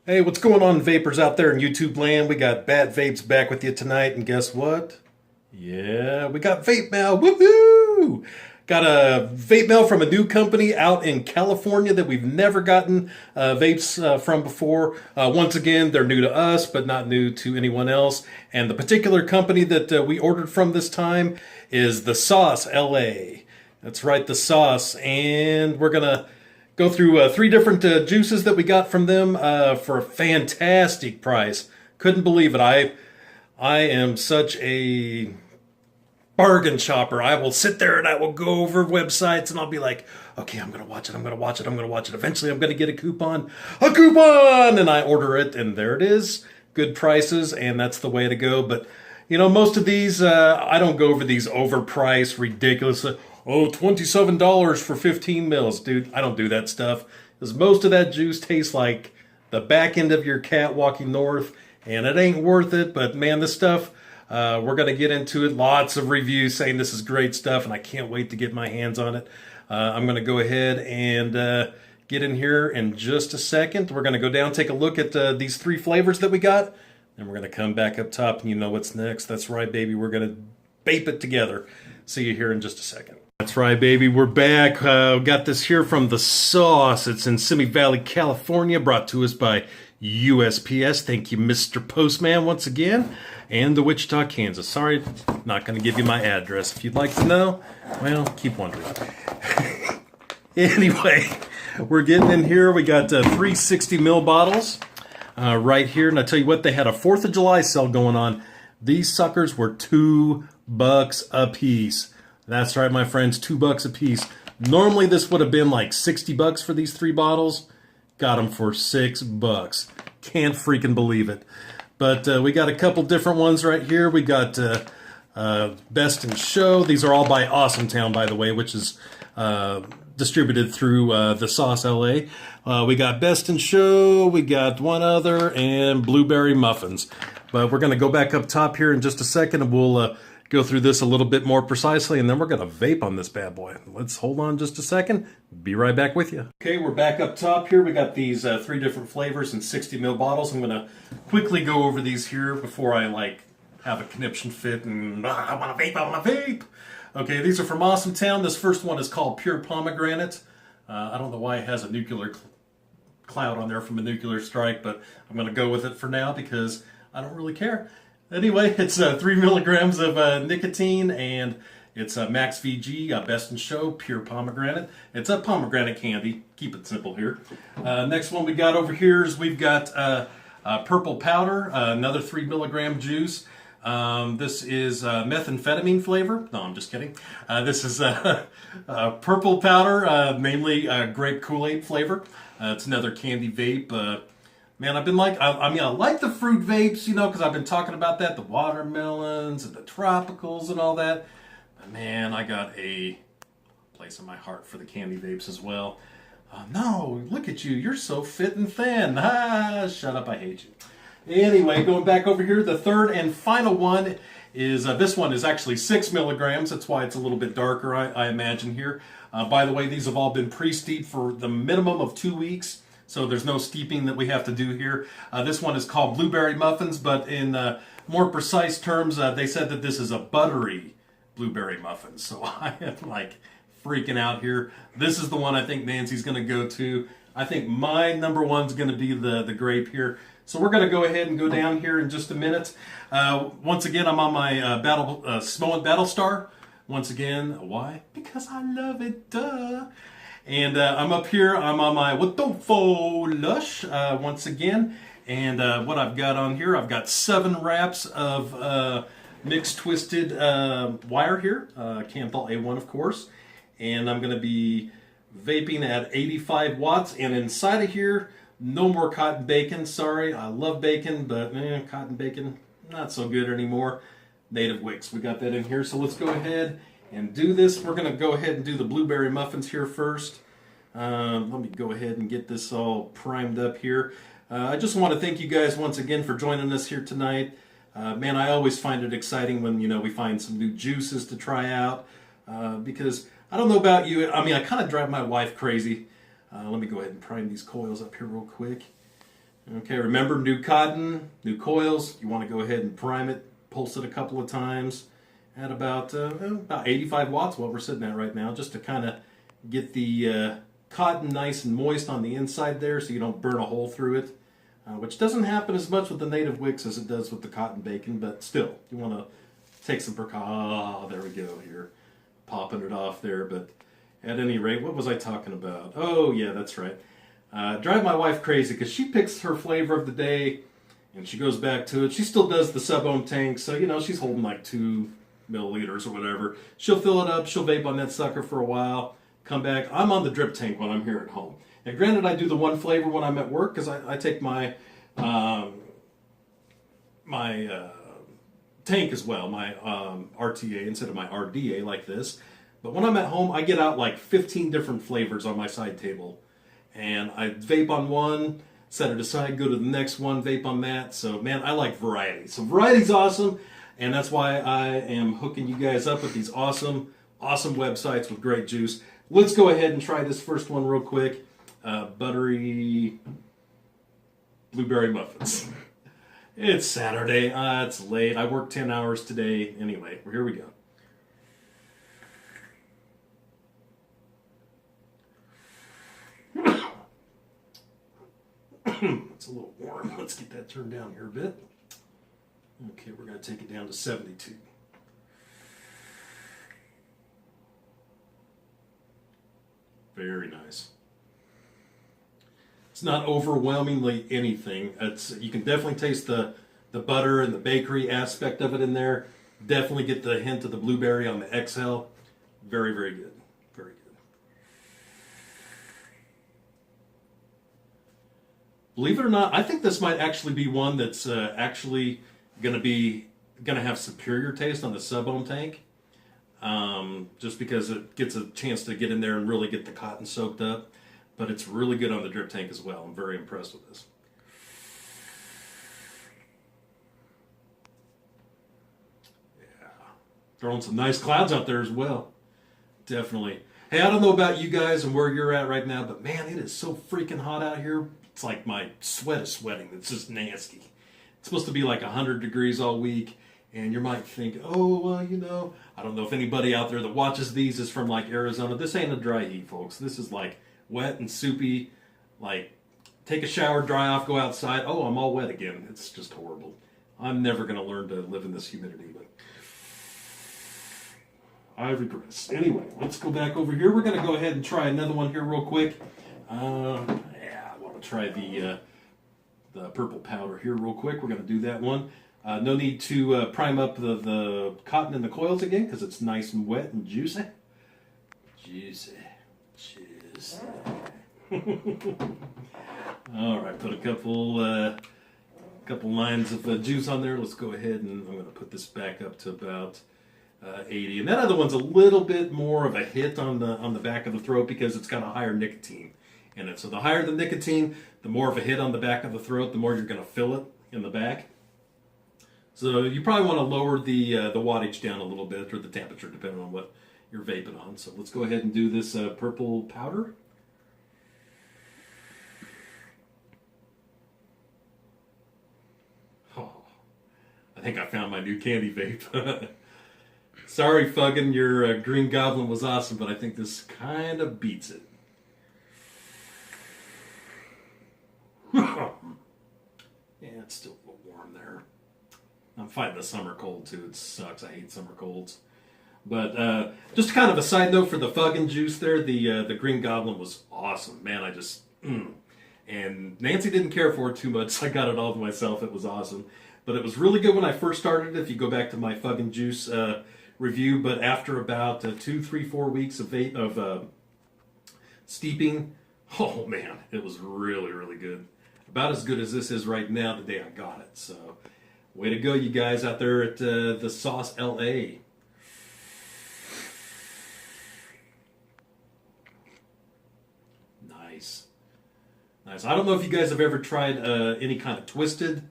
Hey, what's going on, vapors out there in YouTube land? We got Bad Vapes back with you tonight, and guess what? Yeah, we got Vape Mail. Woohoo! Got a vape mail from a new company out in California that we've never gotten vapes from before. Once again, they're new to us, but not new to anyone else. And the particular company that we ordered from this time is The Sauce LA. That's right, The Sauce. And we're going to go through three different juices that we got from them for a fantastic price. Couldn't believe it. I am such a bargain shopper. I will sit there and I will go over websites and I'll be like, okay, I'm going to watch it. I'm going to watch it. I'm going to watch it. Eventually I'm going to get a coupon, and I order it and there it is. Good prices. And that's the way to go. But you know, most of these, I don't go over these overpriced, ridiculous, $27 for 15 mils. Dude, I don't do that stuff. Because most of that juice tastes like the back end of your cat walking north. And it ain't worth it. But man, this stuff, we're going to get into it. Lots of reviews saying this is great stuff, and I can't wait to get my hands on it. I'm going to go ahead and get in here in just a second. We're going to go down, take a look at these three flavors that we got, and we're going to come back up top, and you know what's next. That's right, baby. We're going to vape it together. See you here in just a second. That's right, baby. We're back. Got this here from The Sauce. It's in Simi Valley, California, brought to us by USPS. Thank you, Mr. Postman, once again. And the Wichita, Kansas. Sorry, not going to give you my address. If you'd like to know, well, keep wondering. Anyway, we're getting in here. We got 360 ml bottles right here. And I tell you what, they had a 4th of July sale going on. These suckers were $2 a piece. That's right, my friends, $2 a piece. Normally, this would have been like $60 for these 3 bottles. Got them for $6. Can't freaking believe it. But we got a couple different ones right here. We got Best in Show. These are all by Awesome Town, by the way, which is distributed through The Sauce LA. We got Best in Show. We got one other, and Blueberry Muffins. But we're going to go back up top here in just a second, and we'll go through this a little bit more precisely, and then we're going to vape on this bad boy. Let's hold on just a second. Be right back with you. Okay, we're back up top here. We got these 3 different flavors in 60 ml bottles. I'm going to quickly go over these here before I have a conniption fit and I want to vape. Okay, these are from Awesome Town. This first one is called Pure Pomegranate. I don't know why it has a nuclear cloud on there from a nuclear strike, but I'm going to go with it for now because I don't really care. Anyway, it's 3 milligrams of nicotine, and it's Max VG, Best in Show, Pure Pomegranate. It's a pomegranate candy. Keep it simple here. Next one we got over here is we've got Purple Powder, another 3 milligram juice. This is methamphetamine flavor. No, I'm just kidding. This is Purple Powder, mainly grape Kool-Aid flavor. It's another candy vape. Man, I've been I like the fruit vapes, you know, because I've been talking about that, the watermelons and the tropicals and all that. But man, I got a place in my heart for the candy vapes as well. No, look at you. You're so fit and thin. Shut up. I hate you. Anyway, going back over here, the third and final one is, this one is actually 6 milligrams. That's why it's a little bit darker, I imagine here. By the way, these have all been pre-steeped for the minimum of 2 weeks. So there's no steeping that we have to do here. This one is called Blueberry Muffins, but in more precise terms, they said that this is a buttery blueberry muffin. So I am freaking out here. This is the one I think Nancy's going to go to. I think my number one's going to be the grape here. So we're going to go ahead and go down here in just a minute. Once again, I'm on my Smoant Battlestar. Once again, why? Because I love it, duh. And I'm up here, I'm on my Wotofo Lush once again. And what I've got on here, I've got 7 wraps of mixed twisted wire here. Canthal A1, of course. And I'm going to be vaping at 85 watts. And inside of here, no more cotton bacon. Sorry, I love bacon, but cotton bacon, not so good anymore. Native wicks, we got that in here. So let's go ahead and do this. We're going to go ahead and do the blueberry muffins here first. Let me go ahead and get this all primed up here. I just want to thank you guys once again for joining us here tonight. Man, I always find it exciting when, you know, we find some new juices to try out. Because I don't know about you, I kind of drive my wife crazy. Let me go ahead and prime these coils up here real quick. Okay, remember, new cotton, new coils. You want to go ahead and prime it, pulse it a couple of times at about 85 watts, what we're sitting at right now, just to kind of get the cotton nice and moist on the inside there so you don't burn a hole through it, which doesn't happen as much with the native wicks as it does with the cotton bacon, but still, you want to take some precautions. There we go here, popping it off there, but at any rate, what was I talking about? Oh, yeah, that's right. Drive my wife crazy because she picks her flavor of the day and she goes back to it. She still does the sub-ohm tank, so, you know, she's holding like 2 milliliters or whatever. She'll fill it up, she'll vape on that sucker for a while, come back. I'm on the drip tank when I'm here at home. And granted, I do the one flavor when I'm at work because I take my tank as well, my RTA instead of my RDA like this. But when I'm at home, I get out like 15 different flavors on my side table. And I vape on one, set it aside, go to the next one, vape on that. So, man, I like variety. So variety's awesome, and that's why I am hooking you guys up with these awesome websites with great juice. Let's go ahead and try this first one real quick. Buttery blueberry muffins. It's Saturday. It's late. I worked 10 hours today. Anyway, here we go. It's a little warm. Let's get that turned down here a bit. Okay, we're going to take it down to 72. Very nice. It's not overwhelmingly anything. You can definitely taste the butter and the bakery aspect of it in there. Definitely get the hint of the blueberry on the exhale. Very, very good. Very good. Believe it or not, I think this might actually be one that's actually going to have superior taste on the sub-ohm tank. Just because it gets a chance to get in there and really get the cotton soaked up. But it's really good on the drip tank as well. I'm very impressed with this. Yeah. Throwing some nice clouds out there as well. Definitely. Hey, I don't know about you guys and where you're at right now, but man, it is so freaking hot out here. It's like my sweat is sweating. It's just nasty. It's supposed to be like 100 degrees all week. And you might think, oh, well, you know, I don't know if anybody out there that watches these is from like Arizona. This ain't a dry heat, folks. This is like wet and soupy. Like, take a shower, dry off, go outside. Oh, I'm all wet again. It's just horrible. I'm never going to learn to live in this humidity, but I regress. Anyway, let's go back over here. We're going to go ahead and try another one here real quick. I want to try the purple powder here real quick. We're going to do that one. No need to prime up the cotton in the coils again because it's nice and wet and juicy. Juicy. All right, put a couple lines of juice on there. Let's go ahead and I'm going to put this back up to about 80. And that other one's a little bit more of a hit on the back of the throat because it's got a higher nicotine in it. So the higher the nicotine, the more of a hit on the back of the throat, the more you're going to fill it in the back. So you probably want to lower the wattage down a little bit, or the temperature, depending on what you're vaping on. So let's go ahead and do this purple powder. Oh, I think I found my new candy vape. Sorry, Fuggin', your Green Goblin was awesome, but I think this kind of beats it. Yeah, it's still a little warm there. I'm fighting the summer cold too. It sucks. I hate summer colds. But just kind of a side note for the Fuggin' juice there, the Green Goblin was awesome. Man, I just... And Nancy didn't care for it too much, so I got it all to myself. It was awesome. But it was really good when I first started it, if you go back to my Fuggin' juice review. But after about 2, 3, 4 weeks of steeping, oh man, it was really, really good. About as good as this is right now the day I got it. So, way to go, you guys out there at the Sauce LA. Nice. Nice. I don't know if you guys have ever tried any kind of twisted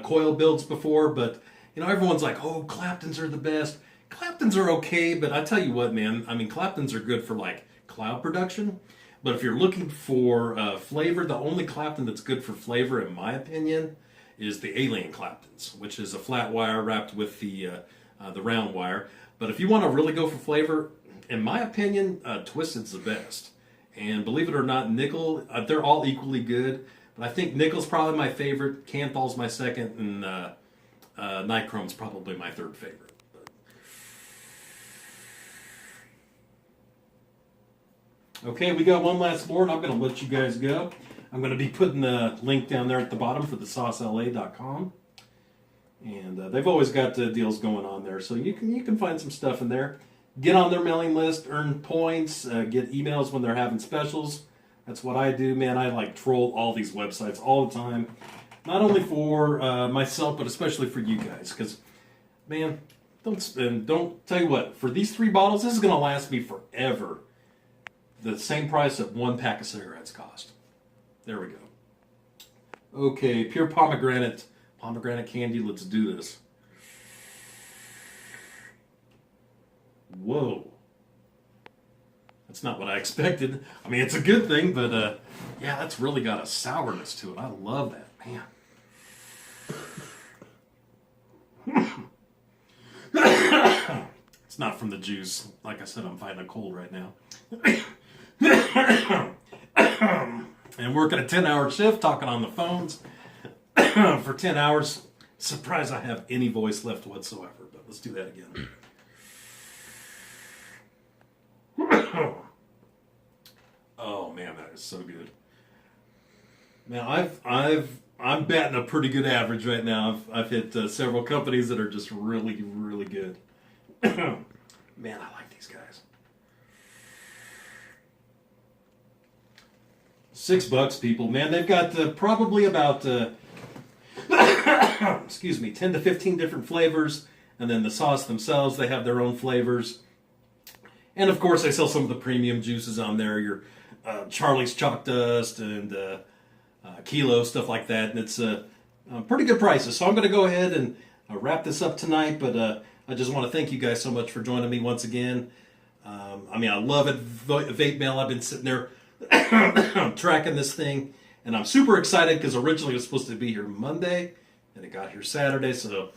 coil builds before, but you know, everyone's like, oh, Claptons are the best. Claptons are okay, but I tell you what, man, I mean, Claptons are good for like cloud production. But if you're looking for flavor, the only Clapton that's good for flavor, in my opinion, is the Alien Claptons, which is a flat wire wrapped with the round wire. But if you want to really go for flavor, in my opinion, Twisted's the best. And believe it or not, Nickel, they're all equally good. But I think Nickel's probably my favorite, Canthol's my second, and Nichrome's probably my third favorite. Okay, we got one last board. I'm going to let you guys go. I'm going to be putting the link down there at the bottom for the saucela.com. And they've always got deals going on there, so you can find some stuff in there. Get on their mailing list, earn points, get emails when they're having specials. That's what I do, man. I like troll all these websites all the time. Not only for myself, but especially for you guys. Because, man, don't tell you what, for these 3 bottles, this is going to last me forever. The same price that 1 pack of cigarettes cost. There we go. Okay, pure pomegranate candy. Let's do this. Whoa. That's not what I expected. I mean, it's a good thing, but yeah, that's really got a sourness to it. I love that, man. It's not from the juice. Like I said, I'm fighting a cold right now. And working a 10-hour shift, talking on the phones for 10 hours. Surprised I have any voice left whatsoever, but let's do that again. Oh man, that is so good. Man, I'm batting a pretty good average right now. I've hit several companies that are just really, really good. Man, I like these guys. $6, people. Man, they've got probably about excuse me, 10 to 15 different flavors, and then the sauce themselves, they have their own flavors. And of course, they sell some of the premium juices on there. Your Charlie's Chalk Dust and Kilo, stuff like that. And it's pretty good prices. So I'm going to go ahead and wrap this up tonight. But I just want to thank you guys so much for joining me once again. I mean, I love it. Vape Mail, I've been sitting there tracking this thing. And I'm super excited because originally it was supposed to be here Monday. And it got here Saturday. So,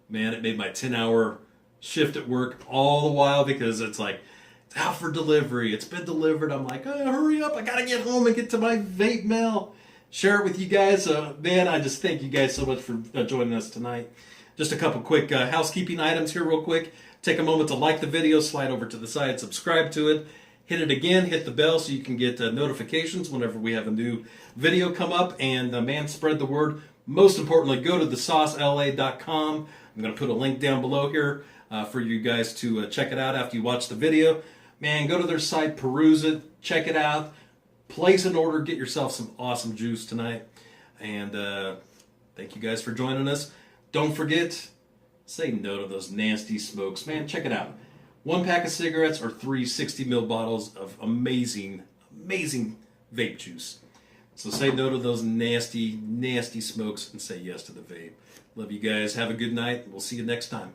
man, it made my 10-hour shift at work all the while because it's like, it's out for delivery. It's been delivered. I'm like, oh, hurry up. I got to get home and get to my Vape Mail. Share it with you guys. Man, I just thank you guys so much for joining us tonight. Just a couple quick housekeeping items here real quick. Take a moment to like the video, slide over to the side, subscribe to it. Hit it again, hit the bell so you can get notifications whenever we have a new video come up. And man, spread the word. Most importantly, go to thesaucela.com. I'm going to put a link down below here for you guys to check it out after you watch the video. Man, go to their site, peruse it, check it out, place an order, get yourself some awesome juice tonight. And thank you guys for joining us. Don't forget, say no to those nasty smokes. Man, check it out. 1 pack of cigarettes or 3 60ml bottles of amazing, amazing vape juice. So say no to those nasty, nasty smokes and say yes to the vape. Love you guys. Have a good night. We'll see you next time.